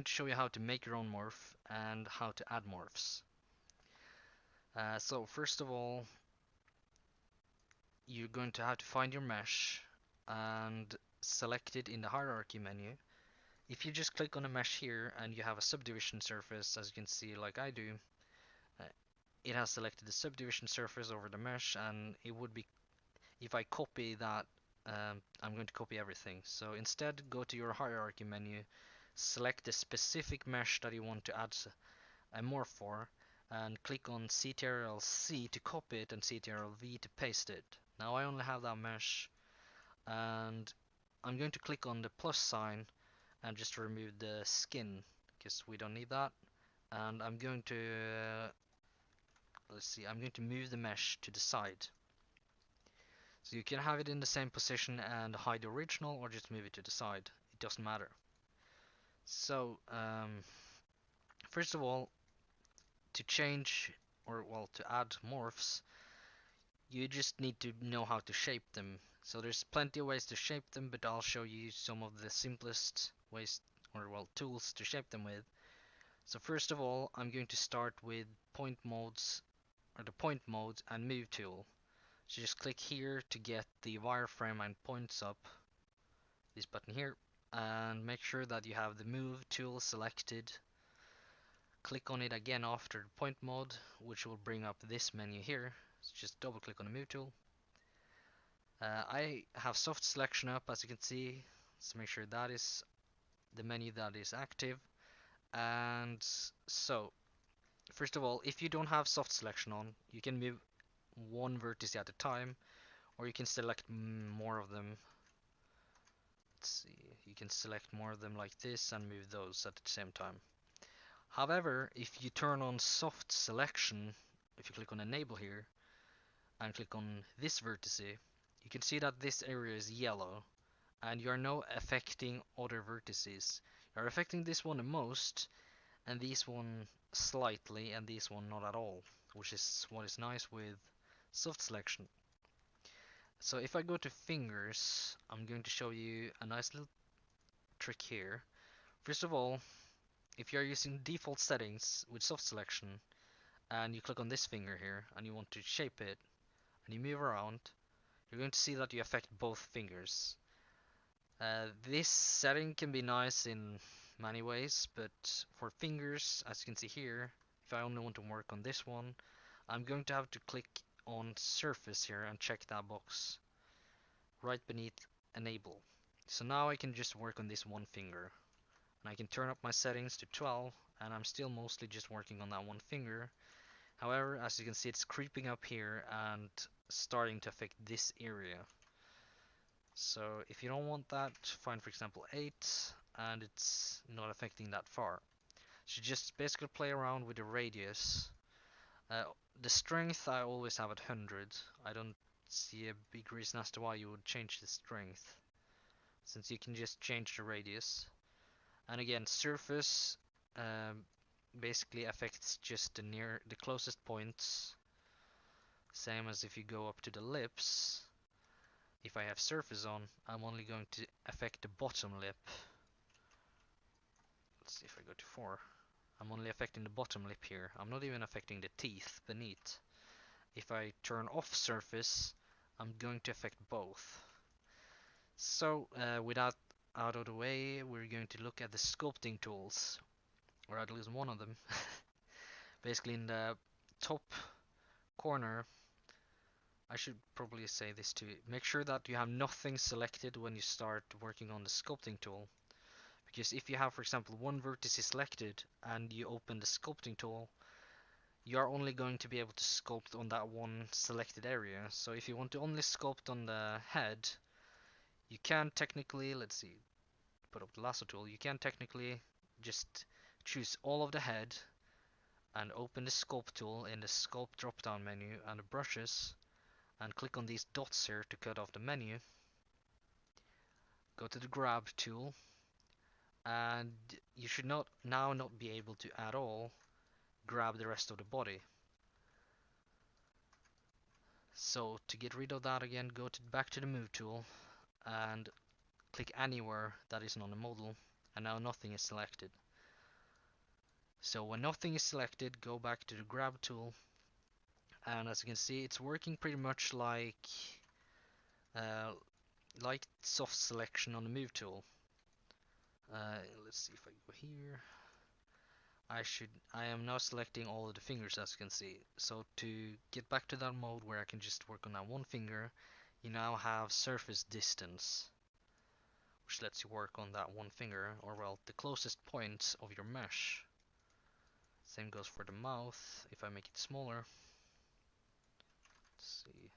to show you how to make your own morph and how to add morphs. So first of all, you're going to have to find your mesh and select it in the hierarchy menu. If you just click on a mesh here and you have a subdivision surface, as you can see like I do, uh, it has selected the subdivision surface over the mesh, and it would be, if I copy that, I'm going to copy everything. So instead, go to your hierarchy menu, select the specific mesh that you want to add a morph for, and click on Ctrl-C to copy it and Ctrl-V to paste it. Now I only have that mesh, and I'm going to click on the plus sign and just remove the skin because we don't need that. And I'm going to let's see, I'm going to move the mesh to the side. So you can have it in the same position and hide the original, or just move it to the side. It doesn't matter. So first of all, to change, or well, to add morphs, you just need to know how to shape them. So there's plenty of ways to shape them, but I'll show you some of the simplest ways, or well, tools to shape them with. So first of all, I'm going to start with point modes, or the point mode and move tool. So just click here to get the wireframe and points up, this button here, and make sure that you have the move tool selected. Click on it again after the point mode, which will bring up this menu here. So just double click on the move tool. I have soft selection up, as you can see, so make sure that is the menu that is active. And so first of all, if you don't have soft selection on, you can move one vertex at a time, or you can select more of them. Let's see, you can select more of them like this and move those at the same time. However, if you turn on soft selection, if you click on enable here and click on this vertex, you can see that this area is yellow and you are now affecting other vertices. You're affecting this one the most, and this one slightly, and this one not at all, which is what is nice with soft selection. So if I go to fingers, I'm going to show you a nice little trick here. First of all, if you're using default settings with soft selection and you click on this finger here and you want to shape it and you move around, you're going to see that you affect both fingers. This setting can be nice in many ways, but for fingers, as you can see here, if I only want to work on this one, I'm going to have to click on surface here and check that box right beneath enable. So now I can just work on this one finger, and I can turn up my settings to 12, and I'm still mostly just working on that one finger. However, as you can see, it's creeping up here and starting to affect this area. So if you don't want that, find for example 8, and it's not affecting that far. So just basically play around with the radius. Uh, the strength I always have at 100. I don't see a big reason as to why you would change the strength, since you can just change the radius. And again, surface basically affects just the closest points. Same as if you go up to the lips. If I have surface on, I'm only going to affect the bottom lip. Let's see if I go to 4. I'm only affecting the bottom lip here. I'm not even affecting the teeth beneath. If I turn off surface, I'm going to affect both. So with that out of the way, we're going to look at the sculpting tools, or at least one of them. Basically in the top corner, I should probably say this too. Make sure that you have nothing selected when you start working on the sculpting tool. Because if you have, for example, one vertex selected and you open the sculpting tool, you are only going to be able to sculpt on that one selected area. So if you want to only sculpt on the head, you can technically, let's see, put up the lasso tool, you can technically just choose all of the head and open the sculpt tool in the sculpt drop down menu and the brushes, and click on these dots here to cut off the menu. Go to the grab tool, and you should not be able to at all grab the rest of the body. So to get rid of that again, go back to the move tool and click anywhere that isn't on the model, and now nothing is selected. So when nothing is selected, go back to the grab tool, and as you can see, it's working pretty much uh, like soft selection on the move tool. Let's see if I go here. I am now selecting all of the fingers, as you can see. So to get back to that mode where I can just work on that one finger, you now have surface distance, which lets you work on that one finger, or well, the closest point of your mesh. Same goes for the mouth. If I make it smaller, let's see.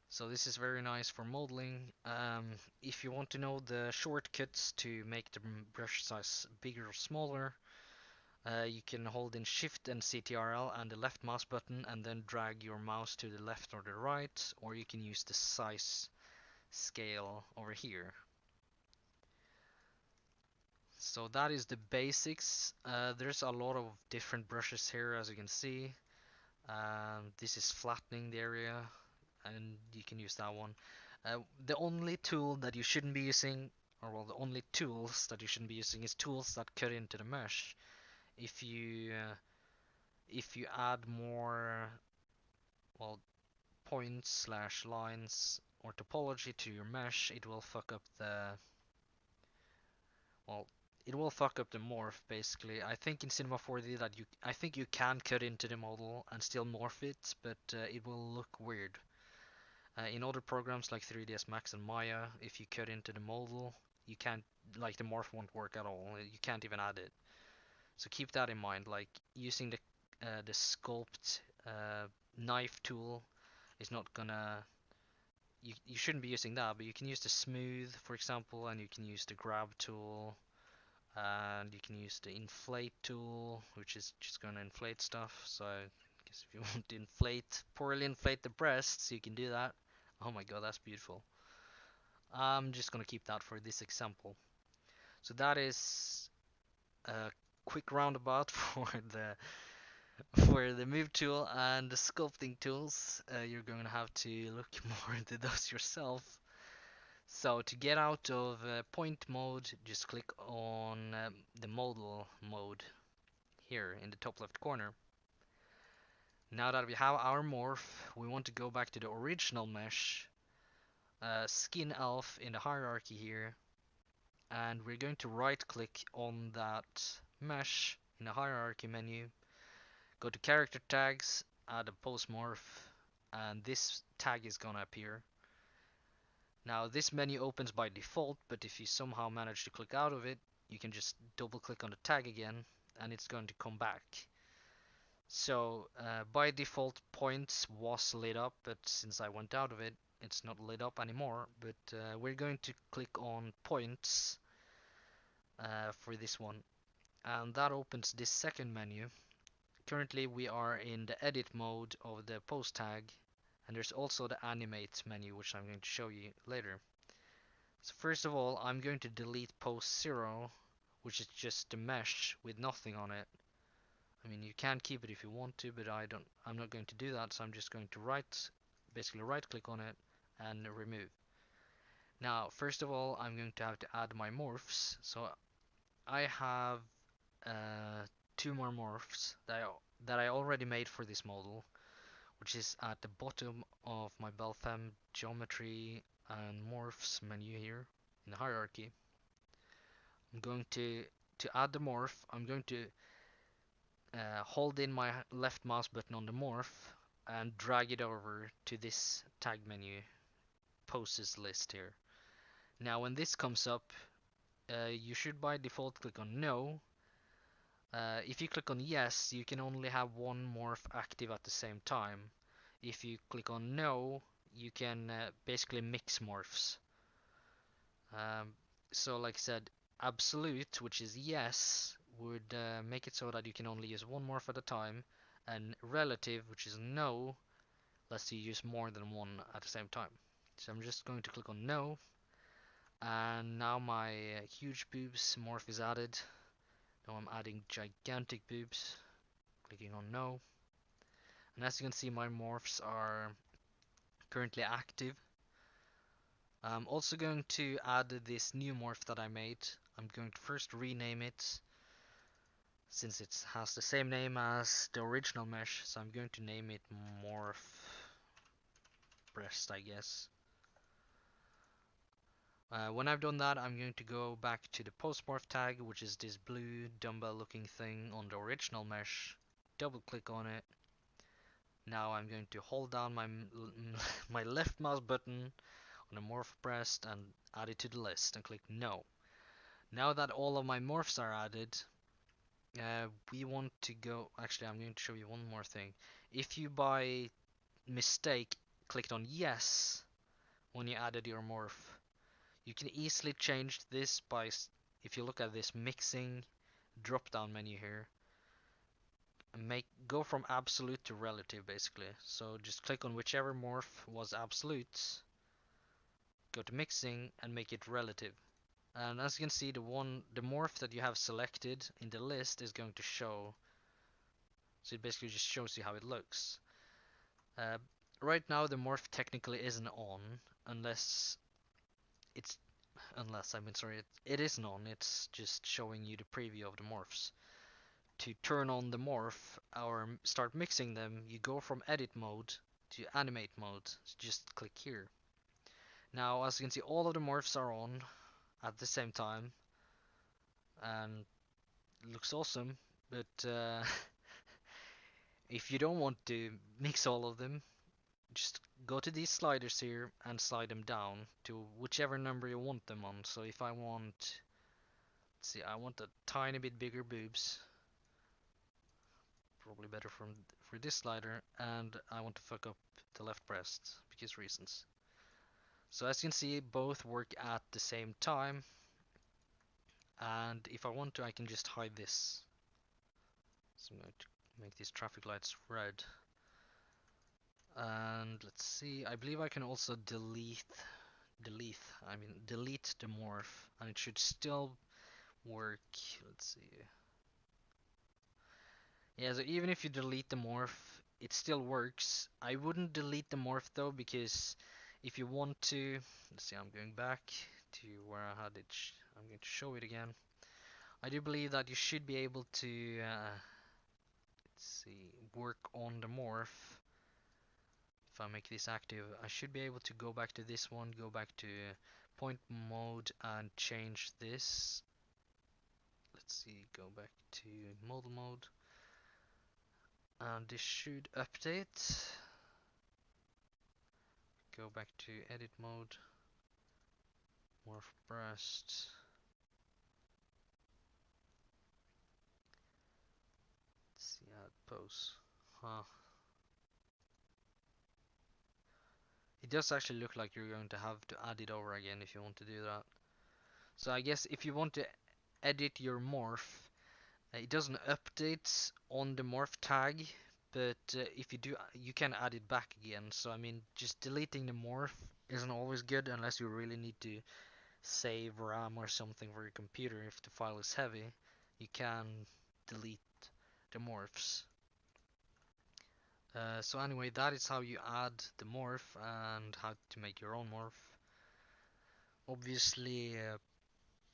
So this is very nice for modeling. If you want to know the shortcuts to make the brush size bigger or smaller, you can hold in Shift and CTRL and the left mouse button and then drag your mouse to the left or the right, or you can use the size scale over here. So that is the basics. There's a lot of different brushes here, as you can see. This is flattening the area, and you can use that one. The only tool that you shouldn't be using, or well, the only tools that you shouldn't be using is tools that cut into the mesh. If you add more, well, points slash lines or topology to your mesh, it will fuck up well, it will fuck up the morph basically. I think in Cinema 4D that I think you can cut into the model and still morph it, but it will look weird. In other programs like 3ds Max and Maya, if you cut into the model, you can't, like the morph won't work at all. You can't even add it. So keep that in mind. Like using the sculpt knife tool is not gonna. You shouldn't be using that, but you can use the smooth, for example, and you can use the grab tool, and you can use the inflate tool, which is just gonna inflate stuff. So I guess if you want to poorly inflate the breasts, you can do that. Oh my god, that's beautiful. I'm just gonna keep that for this example. So that is a quick roundabout for the move tool and the sculpting tools. You're going to have to look more into those yourself. So to get out of point mode, just click on the model mode here in the top left corner. Now that we have our morph, we want to go back to the original mesh, skin elf in the hierarchy here, and we're going to right click on that mesh in the hierarchy menu, go to character tags, add a pose morph, and this tag is gonna appear. Now this menu opens by default, but if you somehow manage to click out of it, you can just double click on the tag again and it's going to come back. So by default points was lit up, but since I went out of it, it's not lit up anymore. But we're going to click on points for this one, and that opens this second menu. Currently we are in the edit mode of the pose tag, and there's also the animate menu, which I'm going to show you later. So first of all, I'm going to delete pose 0, which is just the mesh with nothing on it. I mean, you can keep it if you want to, but I'm not going to do that, so I'm just going to basically right click on it and remove. Now, first of all, I'm going to have to add my morphs. So I have two more morphs that I already made for this model, which is at the bottom of my Belfem geometry and morphs menu here in the hierarchy. I'm going to add the morph. I'm going to hold in my left mouse button on the morph and drag it over to this tag menu poses list here. Now when this comes up, you should by default click on no. If you click on yes, you can only have one morph active at the same time. If you click on no, you can basically mix morphs. So like I said, absolute, which is yes, would make it so that you can only use one morph at a time, and relative, which is no, lets you use more than one at the same time. So I'm just going to click on no, and now my huge boobs morph is added. Now I'm adding gigantic boobs, clicking on no, and as you can see, my morphs are currently active. I'm also going to add this new morph that I made. I'm going to first rename it since it has the same name as the original mesh, so I'm going to name it morph breast, I guess. When I've done that, I'm going to go back to the postmorph tag, which is this blue dumbbell looking thing on the original mesh. Double click on it. Now I'm going to hold down my my left mouse button on the morph breast and add it to the list and click no. Now that all of my morphs are added, we want to go. Actually, I'm going to show you one more thing. If you by mistake clicked on yes when you added your morph, you can easily change this by, if you look at this mixing drop down menu here, and go from absolute to relative basically. So just click on whichever morph was absolute, go to mixing and make it relative. And as you can see, the morph that you have selected in the list is going to show. So it basically just shows you how it looks. Uh, right now the morph technically isn't on unless it's unless I mean sorry it isn't on. It's just showing you the preview of the morphs. To turn on the morph or start mixing them, you go from edit mode to animate mode. So just click here. Now as you can see, all of the morphs are on at the same time and it looks awesome, but if you don't want to mix all of them, just go to these sliders here and slide them down to whichever number you want them on. So if I want, let's see, I want a tiny bit bigger boobs, probably better for this slider, and I want to fuck up the left breast because reasons. So as you can see, both work at the same time, and if I want to, I can just hide this. So I'm going to make these traffic lights red. And let's see, I believe I can also delete the morph, and it should still work. Let's see. Yeah, so even if you delete the morph, it still works. I wouldn't delete the morph though, because if you want to, let's see, I'm going back to where I had it. I'm going to show it again. I do believe that you should be able to, let's see, work on the morph. If I make this active, I should be able to go back to this one, go back to point mode and change this. Let's see, go back to model mode. And this should update. Go back to edit mode. Morph breast. Let's see how it pose. Huh. It does actually look like you're going to have to add it over again if you want to do that. So I guess if you want to edit your morph, it doesn't update on the morph tag, but if you do, you can add it back again. So I mean, just deleting the morph isn't always good unless you really need to save RAM or something for your computer. If the file is heavy, you can delete the morphs. So anyway, that is how you add the morph and how to make your own morph. Obviously,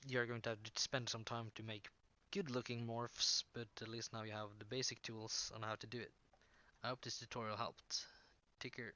you're going to have to spend some time to make good looking morphs, but at least now you have the basic tools on how to do it. I hope this tutorial helped. Take care.